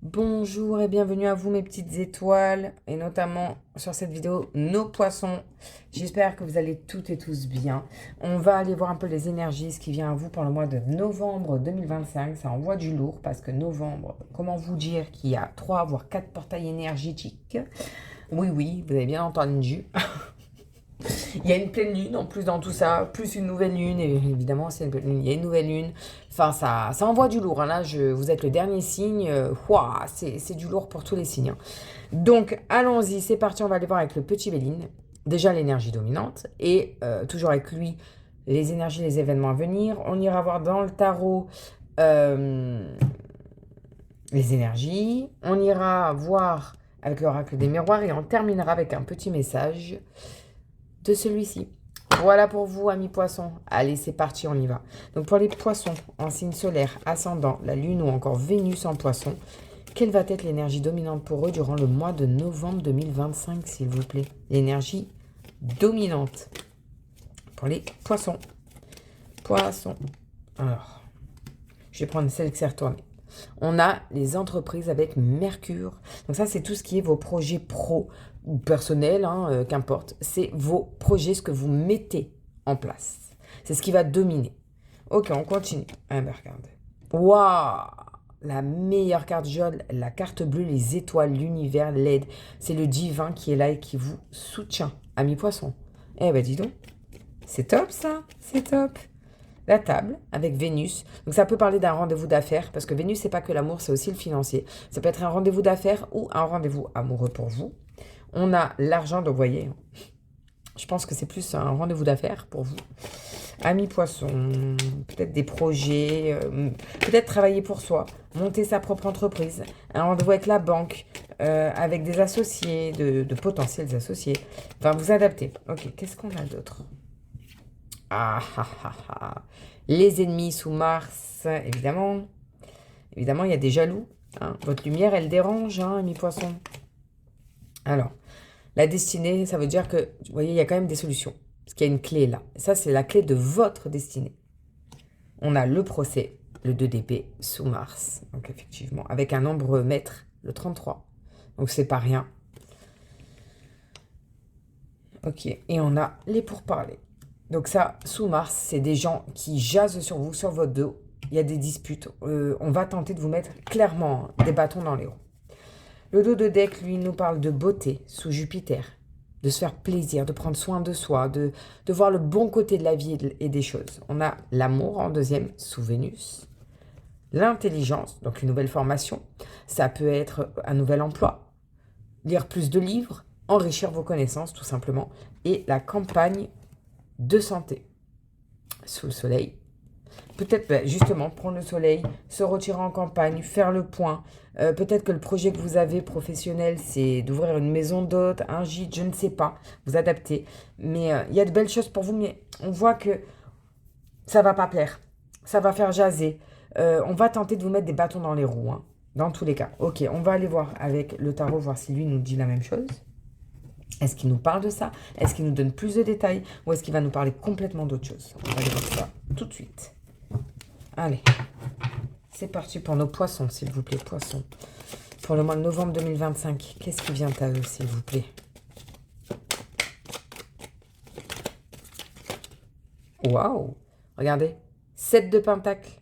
Bonjour et bienvenue à vous mes petites étoiles et notamment sur cette vidéo nos poissons. J'espère que vous allez toutes et tous bien. On va aller voir un peu les énergies, ce qui vient à vous pour le mois de novembre 2025. Ça envoie du lourd parce que novembre, comment vous dire qu'il y a 3 voire 4 portails énergétiques. Oui, oui, vous avez bien entendu. Il y a une pleine lune en plus dans tout ça, plus une nouvelle lune, et évidemment c'est une pleine lune, il y a une nouvelle lune. Enfin ça envoie du lourd, hein. Là vous êtes le dernier signe, ouah, c'est du lourd pour tous les signes, hein. Donc allons-y, c'est parti, on va aller voir avec le petit Béline, déjà l'énergie dominante, et toujours avec lui les énergies, les événements à venir. On ira voir dans le tarot euh, les énergies, on ira voir avec l'oracle des miroirs, et on terminera avec un petit message de celui-ci. Voilà pour vous, amis poissons. Allez, c'est parti, on y va. Donc pour les poissons en signe solaire, ascendant, la lune ou encore Vénus en poisson, quelle va être l'énergie dominante pour eux durant le mois de novembre 2025, s'il vous plaît? L'énergie dominante pour les poissons. Poissons. Alors, je vais prendre celle qui s'est retournée. On a les entreprises avec Mercure. Donc ça, c'est tout ce qui est vos projets pro ou personnels, hein, qu'importe. C'est vos projets, ce que vous mettez en place. C'est ce qui va dominer. Ok, on continue. Ah ben regardez. Waouh! La meilleure carte jaune, la carte bleue, les étoiles, l'univers, l'aide. C'est le divin qui est là et qui vous soutient. Amis poissons. Eh ben dis donc. C'est top ça. C'est top. La table avec Vénus. Donc ça peut parler d'un rendez-vous d'affaires, parce que Vénus, c'est pas que l'amour, c'est aussi le financier. Ça peut être un rendez-vous d'affaires ou un rendez-vous amoureux pour vous. On a l'argent, donc vous voyez, je pense que c'est plus un rendez-vous d'affaires pour vous. Amis poissons, peut-être des projets, peut-être travailler pour soi, monter sa propre entreprise, un rendez-vous avec la banque, avec des associés, de potentiels associés. Enfin, vous adapter. Ok, qu'est-ce qu'on a d'autre? Ah, ah, ah, ah. Les ennemis sous Mars, évidemment. Évidemment, il y a des jaloux, hein. Votre lumière, elle dérange, hein, amis poissons. Alors, la destinée, ça veut dire que, vous voyez, il y a quand même des solutions. Parce qu'il y a une clé là. Ça, c'est la clé de votre destinée. On a le procès, le 2 d'épée, sous Mars. Donc, effectivement, avec un nombre maître, le 33. Donc, c'est pas rien. Ok, et on a les pourparlers. Donc ça, sous Mars, c'est des gens qui jasent sur vous, sur votre dos. Il y a des disputes. On va tenter de vous mettre clairement des bâtons dans les roues. Le dos de deck, lui, nous parle de beauté sous Jupiter, de se faire plaisir, de prendre soin de soi, de voir le bon côté de la vie et des choses. On a l'amour en deuxième sous Vénus. L'intelligence, donc une nouvelle formation. Ça peut être un nouvel emploi, lire plus de livres, enrichir vos connaissances tout simplement. Et la campagne de santé sous le soleil. Peut-être justement prendre le soleil, se retirer en campagne, faire le point. Peut-être que le projet que vous avez professionnel, c'est d'ouvrir une maison d'hôte, un gîte, je ne sais pas, vous adapter. Mais il y a de belles choses pour vous, mais on voit que ça va pas plaire. Ça va faire jaser. On va tenter de vous mettre des bâtons dans les roues, hein, dans tous les cas. Ok, on va aller voir avec le tarot, voir si lui nous dit la même chose. Est-ce qu'il nous parle de ça? Est-ce qu'il nous donne plus de détails? Ou est-ce qu'il va nous parler complètement d'autre chose? On va aller voir ça tout de suite. Allez, c'est parti pour nos poissons, s'il vous plaît, poissons. Pour le mois de novembre 2025, qu'est-ce qui vient à eux, s'il vous plaît? Waouh! Regardez, 7 de pentacles.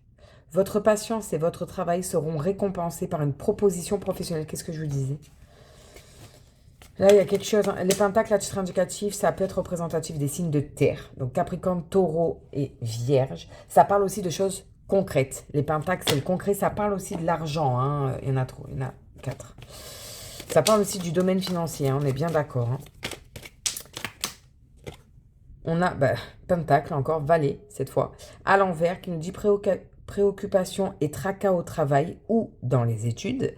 Votre patience et votre travail seront récompensés par une proposition professionnelle. Qu'est-ce que je vous disais? Là, il y a quelque chose. Les pentacles, à titre indicatif, ça peut être représentatif des signes de terre. Donc Capricorne, Taureau et Vierge. Ça parle aussi de choses concrètes. Les pentacles, c'est le concret. Ça parle aussi de l'argent, hein. Il y en a trop. Il y en a 4. Ça parle aussi du domaine financier, hein. On est bien d'accord, hein. On a Pentacle, encore, Valet, cette fois, à l'envers, qui nous dit préoccupation et tracas au travail ou dans les études.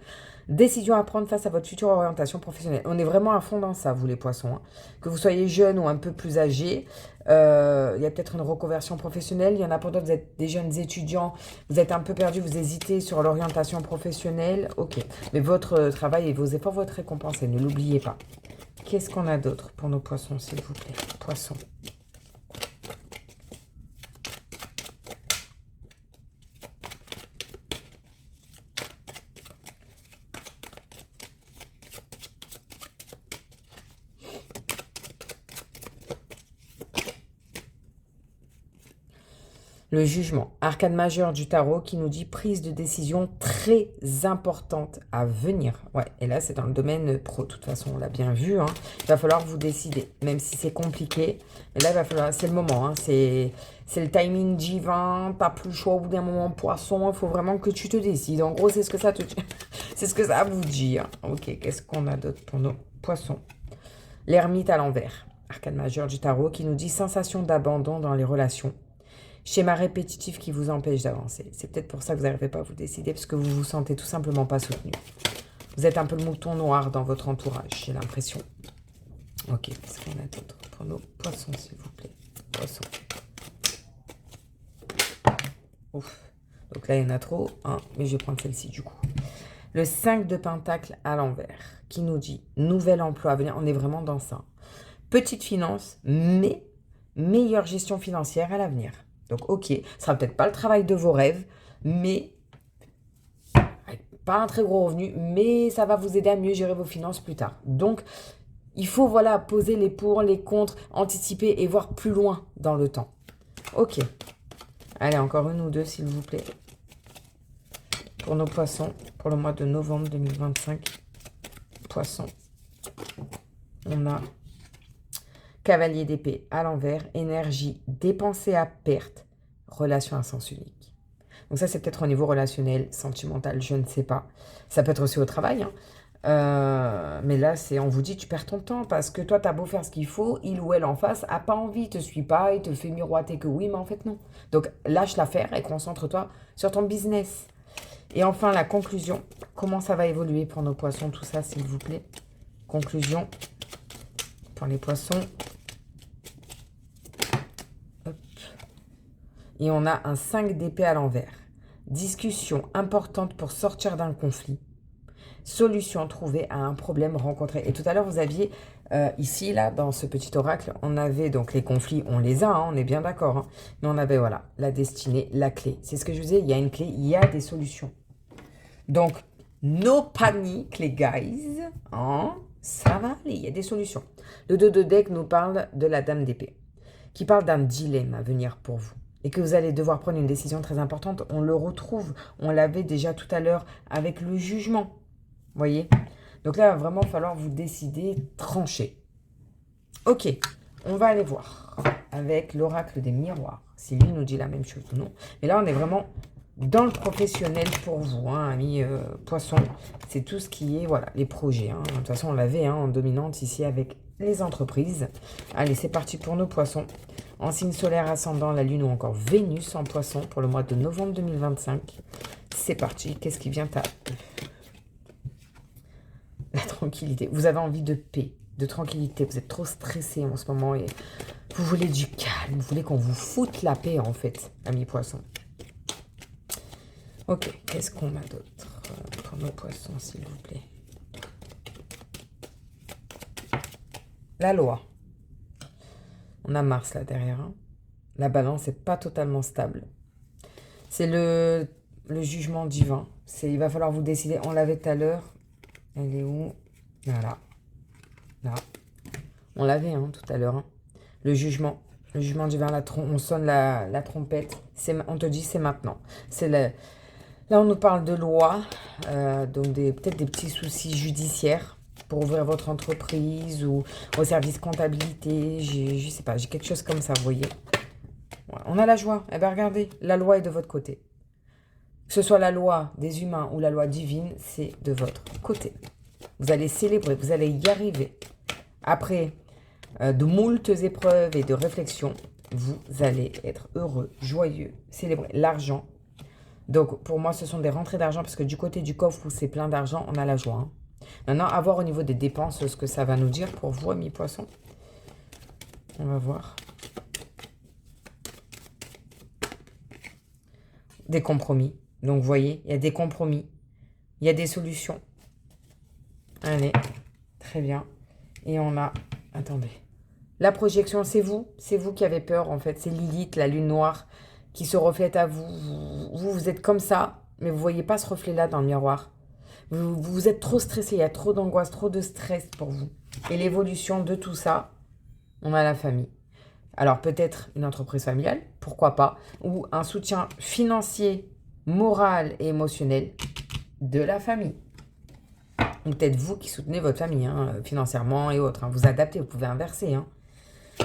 Décision à prendre face à votre future orientation professionnelle. On est vraiment à fond dans ça, vous les poissons, hein. Que vous soyez jeune ou un peu plus âgé, il y a peut-être une reconversion professionnelle. Il y en a pour d'autres, vous êtes des jeunes étudiants, vous êtes un peu perdus, vous hésitez sur l'orientation professionnelle. Ok, mais votre travail et vos efforts vont être récompensés, ne l'oubliez pas. Qu'est-ce qu'on a d'autre pour nos poissons, s'il vous plaît? Poissons. Le jugement, arcane majeur du tarot qui nous dit prise de décision très importante à venir. Ouais, et là, c'est dans le domaine pro. De toute façon, on l'a bien vu. Hein. Il va falloir vous décider, même si c'est compliqué. Mais là, il va falloir, c'est le moment. Hein. C'est le timing divin. T'as plus le choix au bout d'un moment, poisson. Il faut vraiment que tu te décides. En gros, c'est ce que ça te dit. C'est ce que ça vous dit. Hein. Ok, qu'est-ce qu'on a d'autre pour nos poissons? L'ermite à l'envers, arcane majeur du tarot qui nous dit sensation d'abandon dans les relations. Schéma répétitif qui vous empêche d'avancer. C'est peut-être pour ça que vous n'arrivez pas à vous décider, parce que vous vous sentez tout simplement pas soutenu. Vous êtes un peu le mouton noir dans votre entourage, j'ai l'impression. Ok, qu'est-ce qu'on a d'autre pour nos poissons, s'il vous plaît? Poissons. Ouf. Donc là, il y en a trop, hein, mais je vais prendre celle-ci du coup. Le 5 de Pentacle à l'envers, qui nous dit nouvel emploi à venir. On est vraiment dans ça. Petite finance, mais meilleure gestion financière à l'avenir. Donc, ok, ce sera peut-être pas le travail de vos rêves, mais pas un très gros revenu, mais ça va vous aider à mieux gérer vos finances plus tard. Donc, il faut, voilà, poser les pour, les contre, anticiper et voir plus loin dans le temps. Ok. Allez, encore une ou deux, s'il vous plaît. Pour nos poissons, pour le mois de novembre 2025. Poissons. On a cavalier d'épée à l'envers, énergie dépensée à perte, relation à sens unique. Donc ça, c'est peut-être au niveau relationnel, sentimental, je ne sais pas. Ça peut être aussi au travail. Hein. Mais là, on vous dit, tu perds ton temps parce que toi, tu as beau faire ce qu'il faut, il ou elle en face a pas envie, te suit pas, il te fait miroiter que oui, mais en fait non. Donc lâche l'affaire et concentre-toi sur ton business. Et enfin, la conclusion. Comment ça va évoluer pour nos poissons, tout ça, s'il vous plaît? Conclusion pour les poissons. Hop. Et on a un 5 d'épée à l'envers. Discussion importante pour sortir d'un conflit. Solution trouvée à un problème rencontré. Et tout à l'heure, vous aviez ici, là, dans ce petit oracle, on avait donc les conflits, on les a, hein, on est bien d'accord. Hein, mais on avait, voilà, la destinée, la clé. C'est ce que je vous disais, il y a une clé, il y a des solutions. Donc, no panique, les guys. Hein, ça va aller, il y a des solutions. Le 2 de deck nous parle de la dame d'épée, qui parle d'un dilemme à venir pour vous. Et que vous allez devoir prendre une décision très importante. On le retrouve, on l'avait déjà tout à l'heure avec le jugement. Vous voyez? Donc là, il va vraiment falloir vous décider, trancher. Ok, on va aller voir avec l'oracle des miroirs. Si lui nous dit la même chose ou non. Mais là, on est vraiment dans le professionnel pour vous, hein, amis poissons. C'est tout ce qui est, voilà, les projets. Hein. De toute façon, on l'avait en dominante ici avec les entreprises. Allez, c'est parti pour nos poissons. En signe solaire ascendant, la lune ou encore Vénus en poisson pour le mois de novembre 2025. C'est parti. Qu'est-ce qui vient à la tranquillité. Vous avez envie de paix, de tranquillité. Vous êtes trop stressé en ce moment et vous voulez du calme. Vous voulez qu'on vous foute la paix, en fait, amis poissons. Ok, qu'est-ce qu'on a d'autre pour nos poissons, s'il vous plaît? La loi. On a Mars là derrière. Hein. La balance n'est pas totalement stable. C'est le jugement divin. Il va falloir vous décider. On l'avait tout à l'heure. Elle est où? Voilà. Là. On l'avait hein, tout à l'heure. Hein. Le jugement. Le jugement divin. On sonne la trompette. On te dit c'est maintenant. Là, on nous parle de loi. Donc peut-être des petits soucis judiciaires pour ouvrir votre entreprise ou au service comptabilité. Je sais pas. J'ai quelque chose comme ça, vous voyez. Ouais, on a la joie. Eh bien, regardez. La loi est de votre côté. Que ce soit la loi des humains ou la loi divine, c'est de votre côté. Vous allez célébrer, vous allez y arriver. Après de moultes épreuves et de réflexions, vous allez être heureux, joyeux, célébrer l'argent. Donc, pour moi, ce sont des rentrées d'argent parce que du côté du coffre où c'est plein d'argent, on a la joie. Hein. Maintenant, à voir au niveau des dépenses ce que ça va nous dire pour vous, amis poissons. On va voir. Des compromis. Donc, vous voyez, il y a des compromis. Il y a des solutions. Allez, très bien. Et on a... Attendez. La projection, c'est vous. C'est vous qui avez peur, en fait. C'est Lilith, la lune noire, qui se reflète à vous. Vous êtes comme ça, mais vous ne voyez pas ce reflet-là dans le miroir. Vous êtes trop stressé. Il y a trop d'angoisse, trop de stress pour vous. Et l'évolution de tout ça, on a la famille. Alors, peut-être une entreprise familiale. pourquoi pas. Ou un soutien financier, moral et émotionnel de la famille. Ou peut-être vous qui soutenez votre famille, financièrement et autres. Vous adaptez, vous pouvez inverser.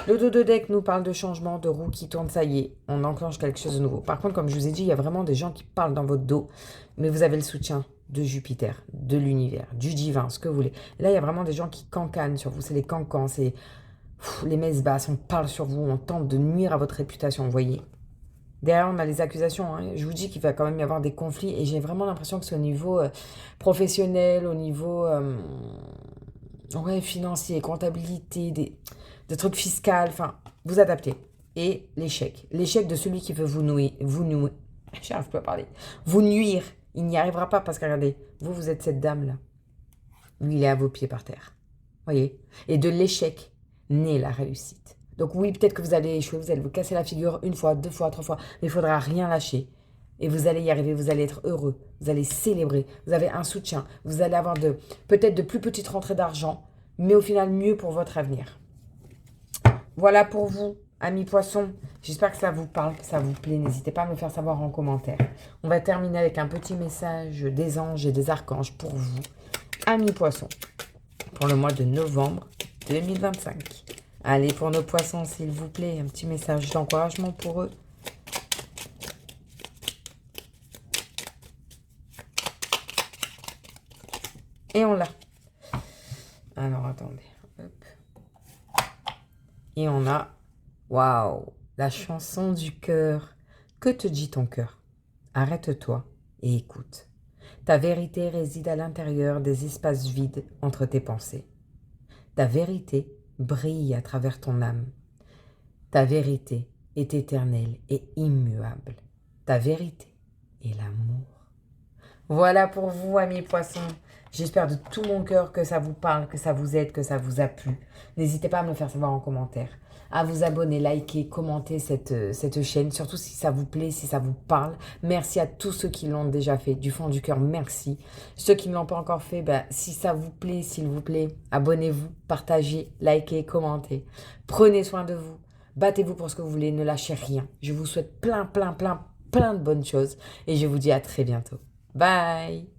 Le dos de deck nous parle de changement, de roue qui tourne, ça y est, on enclenche quelque chose de nouveau. Par contre, comme je vous ai dit, il y a vraiment des gens qui parlent dans votre dos, mais vous avez le soutien de Jupiter, de l'univers, du divin, ce que vous voulez. Et là, il y a vraiment des gens qui cancanent sur vous, c'est les cancans, c'est les messes basses, on parle sur vous, on tente de nuire à votre réputation, vous voyez. Derrière, on a les accusations. Je vous dis qu'il va quand même y avoir des conflits et j'ai vraiment l'impression que c'est au niveau professionnel, au niveau financier, comptabilité, des trucs fiscaux, vous adaptez. Et l'échec. L'échec de celui qui veut vous j'arrive pas à parler. Vous nuire. Il n'y arrivera pas parce que regardez, vous êtes cette dame-là. Lui, il est à vos pieds par terre. Voyez. Et de l'échec naît la réussite. Donc oui, peut-être que vous allez échouer, vous allez vous casser la figure 1 fois, 2 fois, 3 fois, mais il ne faudra rien lâcher. Et vous allez y arriver, vous allez être heureux, vous allez célébrer, vous avez un soutien, vous allez avoir peut-être de plus petites rentrées d'argent, mais au final mieux pour votre avenir. Voilà pour vous, amis poissons. J'espère que ça vous parle, que ça vous plaît. N'hésitez pas à me faire savoir en commentaire. On va terminer avec un petit message des anges et des archanges pour vous, amis poissons, pour le mois de novembre 2025. Allez, pour nos poissons, s'il vous plaît, un petit message d'encouragement pour eux. Et on l'a. Alors, attendez. Hop. Et on a, waouh, la chanson du cœur. Que te dit ton cœur? Arrête-toi et écoute. Ta vérité réside à l'intérieur des espaces vides entre tes pensées. Ta vérité brille à travers ton âme. Ta vérité est éternelle et immuable. Ta vérité est l'amour. Voilà pour vous, amis poissons. J'espère de tout mon cœur que ça vous parle, que ça vous aide, que ça vous a plu. N'hésitez pas à me le faire savoir en commentaire, à vous abonner, liker, commenter cette chaîne, surtout si ça vous plaît, si ça vous parle. Merci à tous ceux qui l'ont déjà fait, du fond du cœur, merci. Ceux qui ne l'ont pas encore fait, si ça vous plaît, s'il vous plaît, abonnez-vous, partagez, likez, commentez. Prenez soin de vous, battez-vous pour ce que vous voulez, ne lâchez rien. Je vous souhaite plein de bonnes choses et je vous dis à très bientôt. Bye!